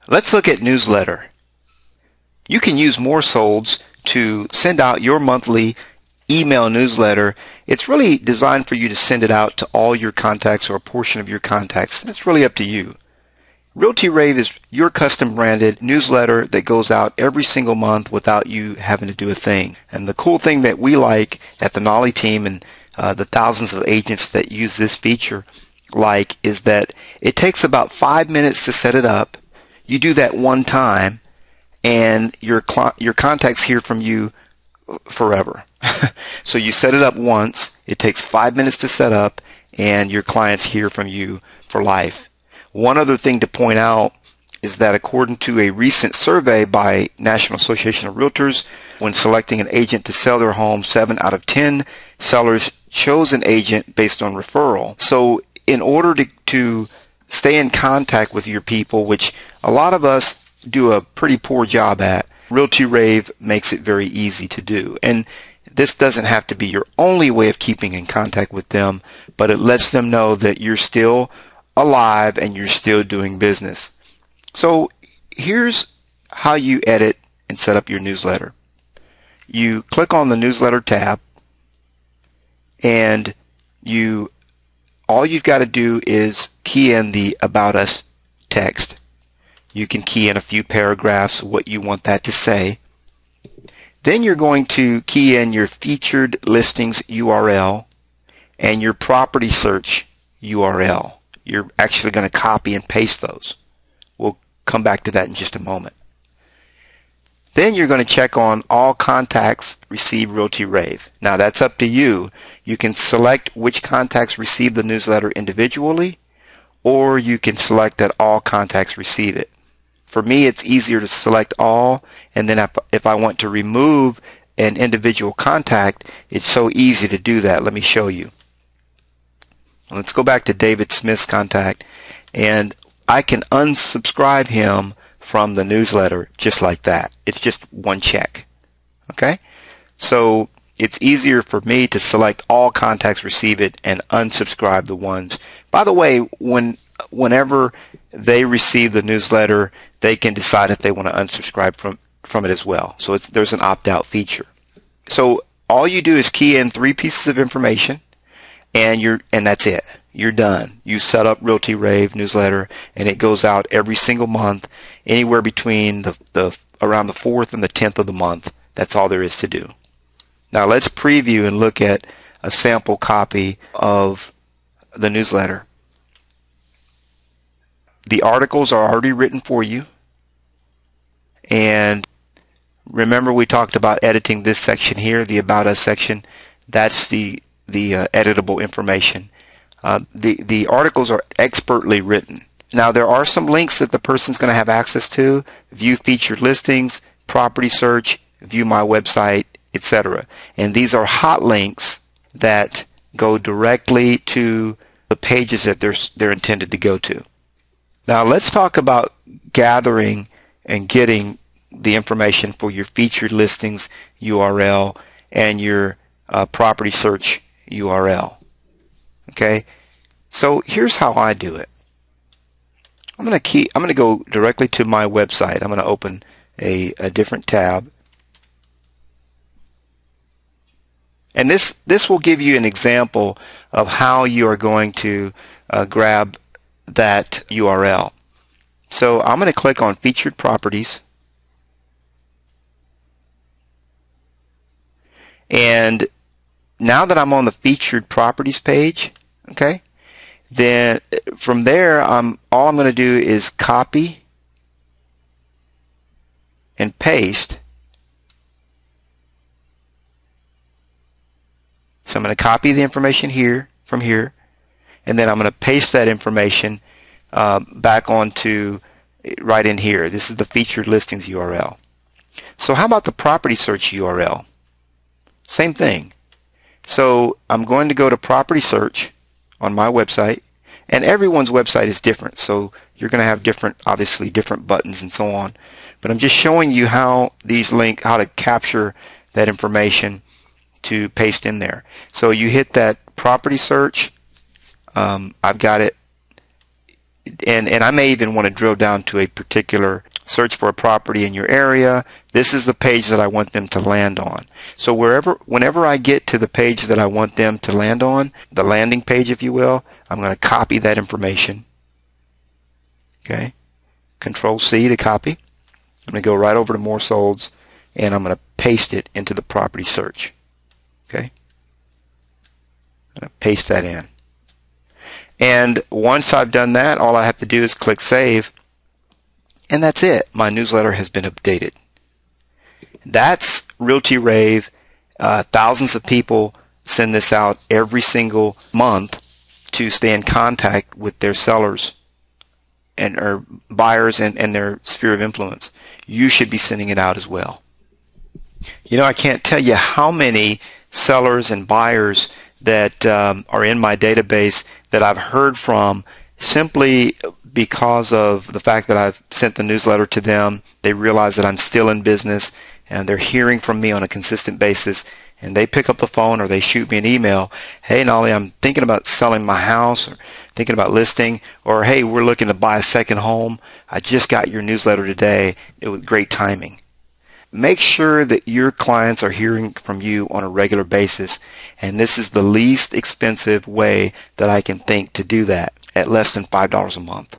Let's look at newsletter. You can use MoreSolds to send out your monthly email newsletter. It's really designed for you to send it out to all your contacts or a portion of your contacts, and it's really up to you. Realty Rave is your custom branded newsletter that goes out every single month without you having to do a thing. And the cool thing that we like at the Nolly team and the thousands of agents that use this feature is that it takes about 5 minutes to set it up. You do that one time and your contacts hear from you forever. So you set it up once, it takes 5 minutes to set up, and your clients hear from you for life. One other thing to point out is that according to a recent survey by National Association of Realtors, when selecting an agent to sell their home, 7 out of 10 sellers chose an agent based on referral. So in order to stay in contact with your people, which a lot of us do a pretty poor job at, Realty Rave makes it very easy to do. And this doesn't have to be your only way of keeping in contact with them, but it lets them know that you're still alive and you're still doing business. So here's how you edit and set up your newsletter. You click on the newsletter tab, and all you've got to do is key in the About Us text. You can key in a few paragraphs what you want that to say. Then you're going to key in your featured listings URL and your property search URL. You're actually going to copy and paste those. We'll come back to that in just a moment. Then you're going to check on all contacts receive Realty Rave. Now that's up to you. You can select which contacts receive the newsletter individually, or you can select that all contacts receive it. For me, it's easier to select all, and then if I want to remove an individual contact, it's so easy to do that. Let me show you. Let's go back to David Smith's contact, and I can unsubscribe him from the newsletter just like that. It's just one check. Okay? So it's easier for me to select all contacts receive it and unsubscribe the ones. By the way, whenever they receive the newsletter, they can decide if they want to unsubscribe from it as well. So there's an opt-out feature. So all you do is key in 3 pieces of information, and that's it. You're done. You set up Realty Rave newsletter, and it goes out every single month, anywhere between around the 4th and the 10th of the month. That's all there is to do. Now let's preview and look at a sample copy of the newsletter. The articles are already written for you, and remember we talked about editing this section here, the About Us section. That's the editable information. The articles are expertly written. Now there are some links that the person's going to have access to: view featured listings, property search, view my website, etc. And these are hot links that go directly to the pages that they're intended to go to. Now let's talk about gathering and getting the information for your featured listings URL and your property search URL. Okay, so here's how I do it. I'm going to go directly to my website. I'm going to open a different tab, and this will give you an example of how you are going to grab that URL. So I'm going to click on Featured Properties, and now that I'm on the Featured Properties page, okay, then from there all I'm going to do is copy and paste. So I'm going to copy the information here from here, and then I'm going to paste that information back onto right in here. This is the featured listings URL. So how about the property search URL? Same thing. So I'm going to go to property search on my website, and everyone's website is different, so you're going to have obviously different buttons and so on, but I'm just showing you how how to capture that information to paste in there. So you hit that property search. I've got it and I may even want to drill down to a particular search for a property in your area. This is the page that I want them to land on. So whenever I get to the page that I want them to land on, the landing page, if you will, I'm going to copy that information. Okay, Control C to copy. I'm going to go right over to MoreSolds, and I'm going to paste it into the property search. Okay, I'm going to paste that in. And once I've done that, all I have to do is click Save, and that's it. My newsletter has been updated. That's Realty Rave. Thousands of people send this out every single month to stay in contact with their sellers and or buyers and their sphere of influence. You should be sending it out as well. You know, I can't tell you how many sellers and buyers that are in my database that I've heard from simply because of the fact that I've sent the newsletter to them. They realize that I'm still in business, and they're hearing from me on a consistent basis, and they pick up the phone or they shoot me an email. Hey, Nolly, I'm thinking about selling my house, or thinking about listing, or hey, we're looking to buy a second home. I just got your newsletter today. It was great timing. Make sure that your clients are hearing from you on a regular basis, and this is the least expensive way that I can think to do that, at less than $5 a month.